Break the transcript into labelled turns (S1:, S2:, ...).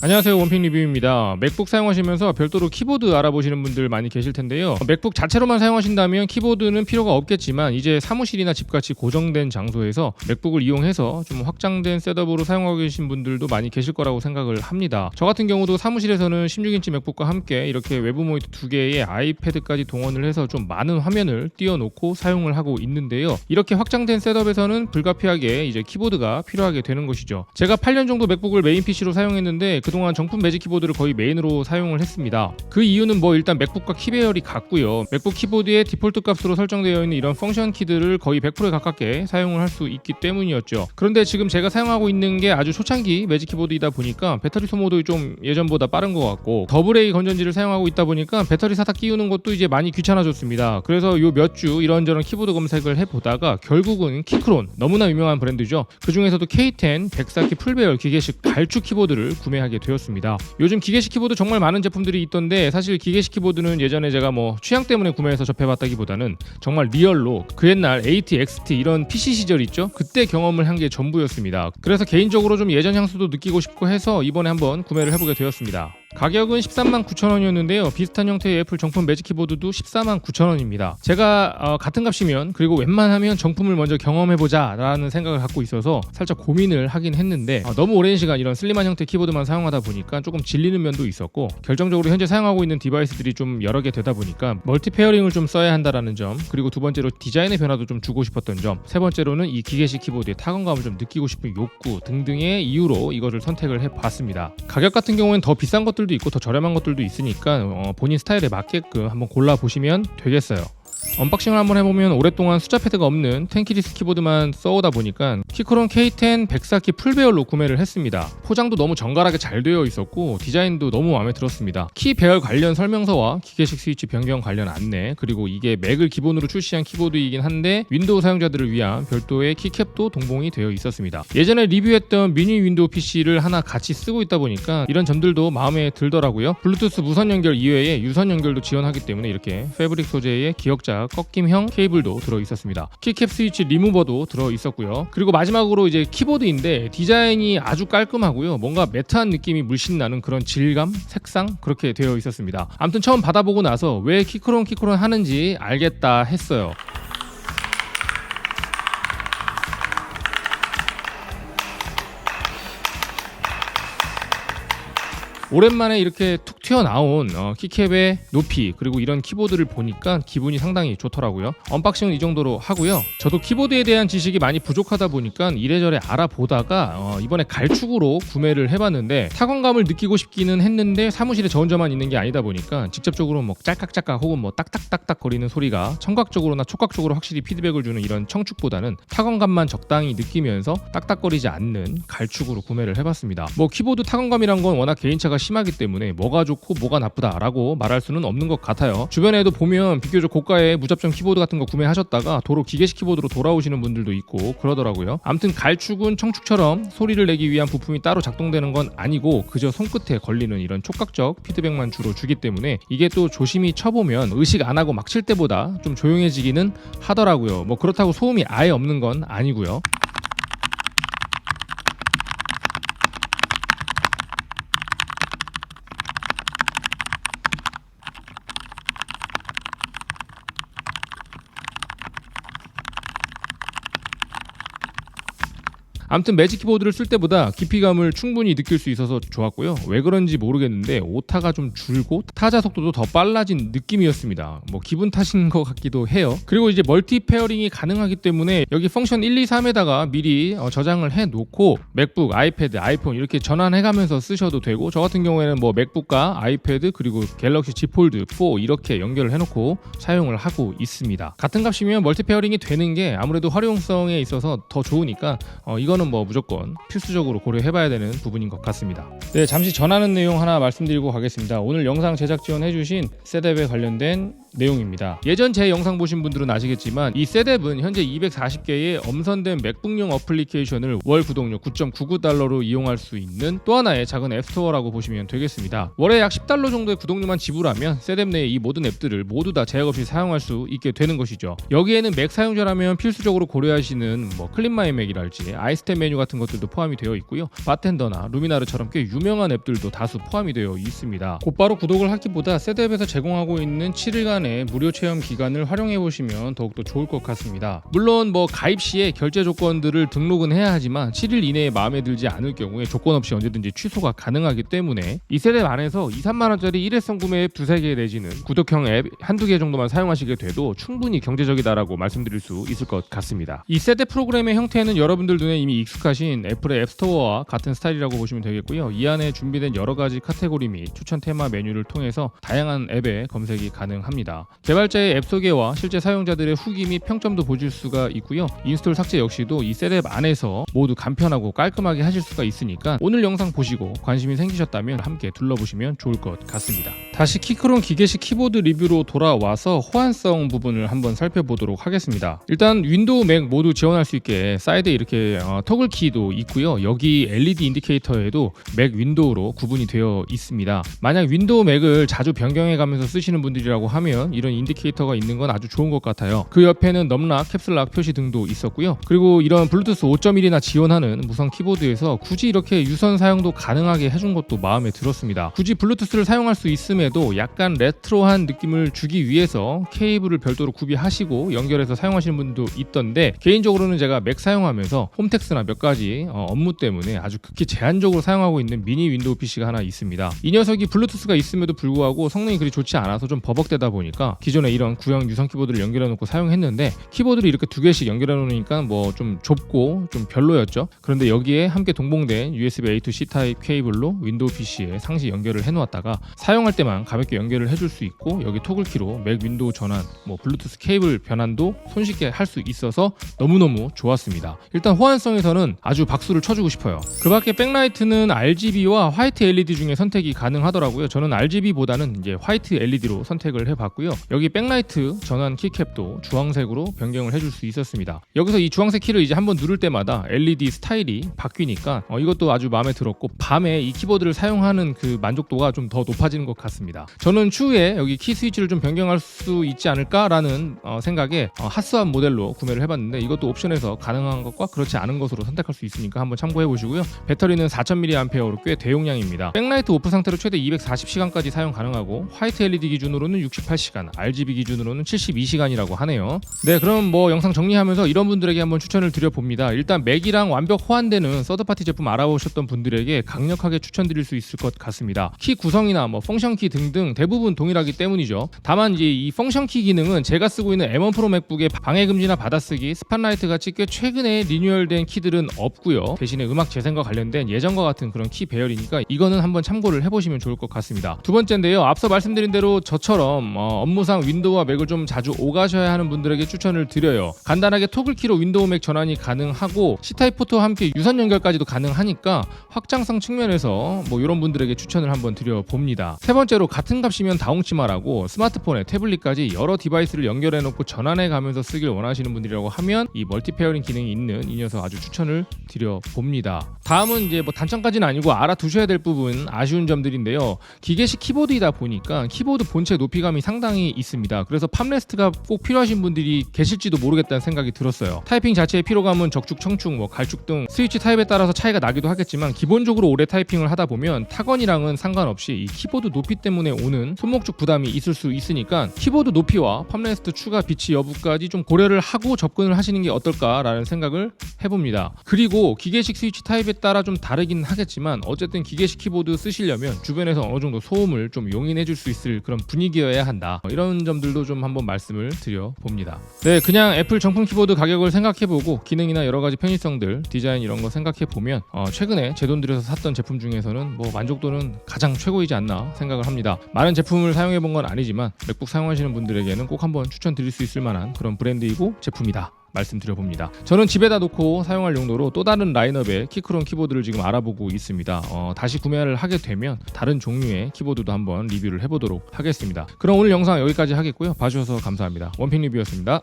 S1: 안녕하세요, 원픽 리뷰입니다. 맥북 사용하시면서 별도로 키보드 알아보시는 분들 많이 계실 텐데요. 맥북 자체로만 사용하신다면 키보드는 필요가 없겠지만 이제 사무실이나 집같이 고정된 장소에서 맥북을 이용해서 좀 확장된 셋업으로 사용하고 계신 분들도 많이 계실 거라고 생각을 합니다. 저 같은 경우도 사무실에서는 16인치 맥북과 함께 이렇게 외부 모니터 2개에 아이패드까지 동원을 해서 좀 많은 화면을 띄워놓고 사용을 하고 있는데요. 이렇게 확장된 셋업에서는 불가피하게 이제 키보드가 필요하게 되는 것이죠. 제가 8년 정도 맥북을 메인 PC로 사용했는데 그동안 정품 매직 키보드를 거의 메인으로 사용을 했습니다. 그 이유는 일단 맥북과 키배열이 같고요. 맥북 키보드의 디폴트 값으로 설정되어 있는 이런 펑션 키들을 거의 100%에 가깝게 사용을 할 수 있기 때문이었죠. 그런데 지금 제가 사용하고 있는 게 아주 초창기 매직 키보드이다 보니까 배터리 소모도 좀 예전보다 빠른 것 같고 더블 A 건전지를 사용하고 있다 보니까 배터리 사다 끼우는 것도 이제 많이 귀찮아졌습니다. 그래서 요 몇 주 이런저런 키보드 검색을 해보다가 결국은 키크론, 너무나 유명한 브랜드죠. 그 중에서도 K10 104키 풀배열 기계식 갈축 키보드를 구매하게 되었습니다. 요즘 기계식 키보드 정말 많은 제품들이 있던데 사실 기계식 키보드는 예전에 제가 취향 때문에 구매해서 접해봤다기보다는 정말 리얼로 그 옛날 AT, XT 이런 PC 시절 있죠? 그때 경험을 한 게 전부였습니다. 그래서 개인적으로 좀 예전 향수도 느끼고 싶고 해서 이번에 한번 구매를 해보게 되었습니다. 가격은 139,000원이었는데요. 비슷한 형태의 애플 정품 매직 키보드도 149,000원입니다. 제가 같은 값이면 그리고 웬만하면 정품을 먼저 경험해보자 라는 생각을 갖고 있어서 살짝 고민을 하긴 했는데 너무 오랜 시간 이런 슬림한 형태 키보드만 사용하다 보니까 조금 질리는 면도 있었고 결정적으로 현재 사용하고 있는 디바이스들이 좀 여러 개 되다 보니까 멀티 페어링을 좀 써야 한다라는 점, 그리고 두 번째로 디자인의 변화도 좀 주고 싶었던 점, 세 번째로는 이 기계식 키보드의 타건감을 좀 느끼고 싶은 욕구 등등의 이유로 이것을 선택을 해봤습니다. 가격 같은 경우에는 더 비싼 것들도 있고 더 저렴한 것들도 있으니까 본인 스타일에 맞게끔 한번 골라보시면 되겠어요. 언박싱을 한번 해보면 오랫동안 숫자 패드가 없는 10키리스 키보드만 써오다 보니까 키크론 K10 104키 풀배열로 구매를 했습니다. 포장도 너무 정갈하게 잘 되어 있었고 디자인도 너무 마음에 들었습니다. 키 배열 관련 설명서와 기계식 스위치 변경 관련 안내, 그리고 이게 맥을 기본으로 출시한 키보드이긴 한데 윈도우 사용자들을 위한 별도의 키캡도 동봉이 되어 있었습니다. 예전에 리뷰했던 미니 윈도우 PC를 하나 같이 쓰고 있다 보니까 이런 점들도 마음에 들더라고요. 블루투스 무선 연결 이외에 유선 연결도 지원하기 때문에 이렇게 패브릭 소재의 기역자 꺾임형 케이블도 들어있었습니다. 키캡 스위치 리무버도 들어있었고요. 그리고 마지막으로 이제 키보드인데 디자인이 아주 깔끔하고요. 뭔가 매트한 느낌이 물씬 나는 그런 질감, 색상 그렇게 되어 있었습니다. 아무튼 처음 받아보고 나서 왜 키크론 하는지 알겠다 했어요. 오랜만에 이렇게 툭 튀어나온 키캡의 높이 그리고 이런 키보드를 보니까 기분이 상당히 좋더라고요. 언박싱은 이 정도로 하고요. 저도 키보드에 대한 지식이 많이 부족하다 보니까 이래저래 알아보다가 이번에 갈축으로 구매를 해봤는데 타건감을 느끼고 싶기는 했는데 사무실에 저 혼자만 있는 게 아니다 보니까 직접적으로 짤깍짤깍 혹은 딱딱딱딱 거리는 소리가 청각적으로나 촉각적으로 확실히 피드백을 주는 이런 청축보다는 타건감만 적당히 느끼면서 딱딱거리지 않는 갈축으로 구매를 해봤습니다. 키보드 타건감이란 건 워낙 개인차가 심하기 때문에 뭐가 좋고 뭐가 나쁘다라고 말할 수는 없는 것 같아요. 주변에도 보면 비교적 고가의 무접점 키보드 같은 거 구매하셨다가 도로 기계식 키보드로 돌아오시는 분들도 있고 그러더라고요. 아무튼 갈축은 청축처럼 소리를 내기 위한 부품이 따로 작동되는 건 아니고 그저 손끝에 걸리는 이런 촉각적 피드백만 주로 주기 때문에 이게 또 조심히 쳐보면 의식 안 하고 막 칠 때보다 좀 조용해지기는 하더라고요. 그렇다고 소음이 아예 없는 건 아니고요. 아무튼 매직 키보드를 쓸 때보다 깊이감을 충분히 느낄 수 있어서 좋았고요. 왜 그런지 모르겠는데 오타가 좀 줄고 타자 속도도 더 빨라진 느낌이었습니다. 기분 탓인 것 같기도 해요. 그리고 이제 멀티 페어링이 가능하기 때문에 여기 펑션 1, 2, 3에다가 미리 저장을 해놓고 맥북, 아이패드, 아이폰 이렇게 전환해가면서 쓰셔도 되고 저 같은 경우에는 맥북과 아이패드 그리고 갤럭시 Z 폴드 4 이렇게 연결을 해놓고 사용을 하고 있습니다. 같은 값이면 멀티 페어링이 되는 게 아무래도 활용성에 있어서 더 좋으니까 이거는 무조건 필수적으로 고려해봐야 되는 부분인 것 같습니다. 네, 잠시 전하는 내용 하나 말씀드리고 가겠습니다. 오늘 영상 제작 지원해주신 셋앱에 관련된 내용입니다. 예전 제 영상 보신 분들은 아시겠지만 이 셋앱은 현재 240개의 엄선된 맥북용 어플리케이션을 월 구독료 9.99달러로 이용할 수 있는 또 하나의 작은 앱스토어라고 보시면 되겠습니다. 월에 약 10달러 정도의 구독료만 지불하면 셋앱 내의 이 모든 앱들을 모두 다 제약 없이 사용할 수 있게 되는 것이죠. 여기에는 맥 사용자라면 필수적으로 고려하시는 클린마이맥이랄지 아이스템 메뉴 같은 것들도 포함이 되어 있고요. 바텐더나 루미나르처럼 꽤 유명한 앱들도 다수 포함이 되어 있습니다. 곧바로 구독을 하기보다 셋앱에서 제공하고 있는 7일간의 무료 체험 기간을 활용해 보시면 더욱더 좋을 것 같습니다. 물론 가입 시에 결제 조건들을 등록은 해야 하지만 7일 이내에 마음에 들지 않을 경우에 조건 없이 언제든지 취소가 가능하기 때문에 이 셋앱 안에서 2, 3만원짜리 일회성 구매 앱 두세 개 내지는 구독형 앱 한두 개 정도만 사용하시게 돼도 충분히 경제적이다라고 말씀드릴 수 있을 것 같습니다. 이 셋앱 프로그램의 형태는 여러분들 눈에 이미 익숙하신 애플의 앱스토어와 같은 스타일이라고 보시면 되겠고요. 이 안에 준비된 여러 가지 카테고리 및 추천 테마 메뉴를 통해서 다양한 앱의 검색이 가능합니다. 개발자의 앱 소개와 실제 사용자들의 후기 및 평점도 보실 수가 있고요. 인스톨 삭제 역시도 이 셋앱 안에서 모두 간편하고 깔끔하게 하실 수가 있으니까 오늘 영상 보시고 관심이 생기셨다면 함께 둘러보시면 좋을 것 같습니다. 다시 키크론 기계식 키보드 리뷰로 돌아와서 호환성 부분을 한번 살펴보도록 하겠습니다. 일단 윈도우 맥 모두 지원할 수 있게 사이드에 이렇게 토글 키도 있고요. 여기 LED 인디케이터에도 맥 윈도우로 구분이 되어 있습니다. 만약 윈도우 맥을 자주 변경해 가면서 쓰시는 분들이라고 하면 이런 인디케이터가 있는 건 아주 좋은 것 같아요. 그 옆에는 넘락, 캡슐락 표시 등도 있었고요. 그리고 이런 블루투스 5.1이나 지원하는 무선 키보드에서 굳이 이렇게 유선 사용도 가능하게 해준 것도 마음에 들었습니다. 굳이 블루투스를 사용할 수 있음에도 약간 레트로한 느낌을 주기 위해서 케이블을 별도로 구비하시고 연결해서 사용하시는 분도 있던데 개인적으로는 제가 맥 사용하면서 홈택스나 몇 가지 업무 때문에 아주 극히 제한적으로 사용하고 있는 미니 윈도우 PC가 하나 있습니다. 이 녀석이 블루투스가 있음에도 불구하고 성능이 그리 좋지 않아서 좀 버벅대다 보니까 기존에 이런 구형 유선 키보드를 연결해 놓고 사용했는데 키보드를 이렇게 두 개씩 연결해 놓으니까 좀 좁고 좀 별로였죠. 그런데 여기에 함께 동봉된 USB A to C 타입 케이블로 윈도우 PC에 상시 연결을 해 놓았다가 사용할 때만 가볍게 연결을 해줄 수 있고 여기 토글키로 맥 윈도우 전환, 블루투스 케이블 변환도 손쉽게 할 수 있어서 너무너무 좋았습니다. 일단 호환성에서는 아주 박수를 쳐주고 싶어요. 그 밖에 백라이트는 RGB와 화이트 LED 중에 선택이 가능하더라고요. 저는 RGB보다는 이제 화이트 LED로 선택을 해봤고요. 여기 백라이트 전환 키캡도 주황색으로 변경을 해줄 수 있었습니다. 여기서 이 주황색 키를 이제 한번 누를 때마다 LED 스타일이 바뀌니까 이것도 아주 마음에 들었고 밤에 이 키보드를 사용하는 그 만족도가 좀 더 높아지는 것 같습니다. 저는 추후에 여기 키 스위치를 좀 변경할 수 있지 않을까라는 생각에 핫스한 모델로 구매를 해봤는데 이것도 옵션에서 가능한 것과 그렇지 않은 것으로 선택할 수 있으니까 한번 참고해 보시고요. 배터리는 4000mAh로 꽤 대용량입니다. 백라이트 오프 상태로 최대 240시간까지 사용 가능하고 화이트 LED 기준으로는 68시간, RGB 기준으로는 72시간이라고 하네요. 네, 그럼 영상 정리하면서 이런 분들에게 한번 추천을 드려봅니다. 일단 맥이랑 완벽 호환되는 서드파티 제품 알아보셨던 분들에게 강력하게 추천드릴 수 있을 것 같습니다. 키 구성이나 펑션키 등등 대부분 동일하기 때문이죠. 다만 이제 이 펑션키 기능은 제가 쓰고 있는 M1 프로 맥북의 방해 금지나 받아쓰기, 스팟라이트 같이 꽤 최근에 리뉴얼된 키들은 없고요. 대신에 음악 재생과 관련된 예전과 같은 그런 키 배열이니까 이거는 한번 참고를 해보시면 좋을 것 같습니다. 두 번째인데요. 앞서 말씀드린 대로 저처럼 업무상 윈도우와 맥을 좀 자주 오가셔야 하는 분들에게 추천을 드려요. 간단하게 토글키로 윈도우 맥 전환이 가능하고 C타입 포트와 함께 유선 연결까지도 가능하니까 확장성 측면에서 이런 분들에게 추천을 한번 드려봅니다. 세 번째로 같은 값이면 다홍치마라고 스마트폰에 태블릿까지 여러 디바이스를 연결해 놓고 전환해 가면서 쓰길 원하시는 분들이라고 하면 이 멀티 페어링 기능이 있는 이 녀석 아주 추천을 드려봅니다. 다음은 이제 단점까지는 아니고 알아두셔야 될 부분 아쉬운 점들인데요. 기계식 키보드이다 보니까 키보드 본체 높이감이 상당히 있습니다. 그래서 팜레스트가 꼭 필요하신 분들이 계실지도 모르겠다는 생각이 들었어요. 타이핑 자체의 피로감은 적축, 청축, 갈축 등 스위치 타입에 따라서 차이가 나기도 하겠지만 기본적으로 오래 타이핑을 하다 보면 타건이랑은 상관없이 이 키보드 높이 때문에 오는 손목축 부담이 있을 수 있으니까 키보드 높이와 팜레스트 추가 비치 여부까지 좀 고려를 하고 접근을 하시는 게 어떨까라는 생각을 해봅니다. 그리고 기계식 스위치 타입에 따라 좀 다르긴 하겠지만 어쨌든 기계식 키보드 쓰시려면 주변에서 어느 정도 소음을 좀 용인해 줄 수 있을 그런 분위기여야 한다. 이런 점들도 좀 한번 말씀을 드려봅니다. 네, 그냥 애플 정품 키보드 가격을 생각해보고 기능이나 여러 가지 편의성들, 디자인 이런 거 생각해보면 최근에 제 돈 들여서 샀던 제품 중에서는 만족도는 가장 최고이지 않나 생각을 합니다. 많은 제품을 사용해본 건 아니지만 맥북 사용하시는 분들에게는 꼭 한번 추천드릴 수 있을 만한 그런 브랜드이고 제품이다. 말씀드려봅니다. 저는 집에다 놓고 사용할 용도로 또 다른 라인업의 키크론 키보드를 지금 알아보고 있습니다. 다시 구매를 하게 되면 다른 종류의 키보드도 한번 리뷰를 해보도록 하겠습니다. 그럼 오늘 영상 여기까지 하겠고요. 봐주셔서 감사합니다. 원픽 리뷰였습니다.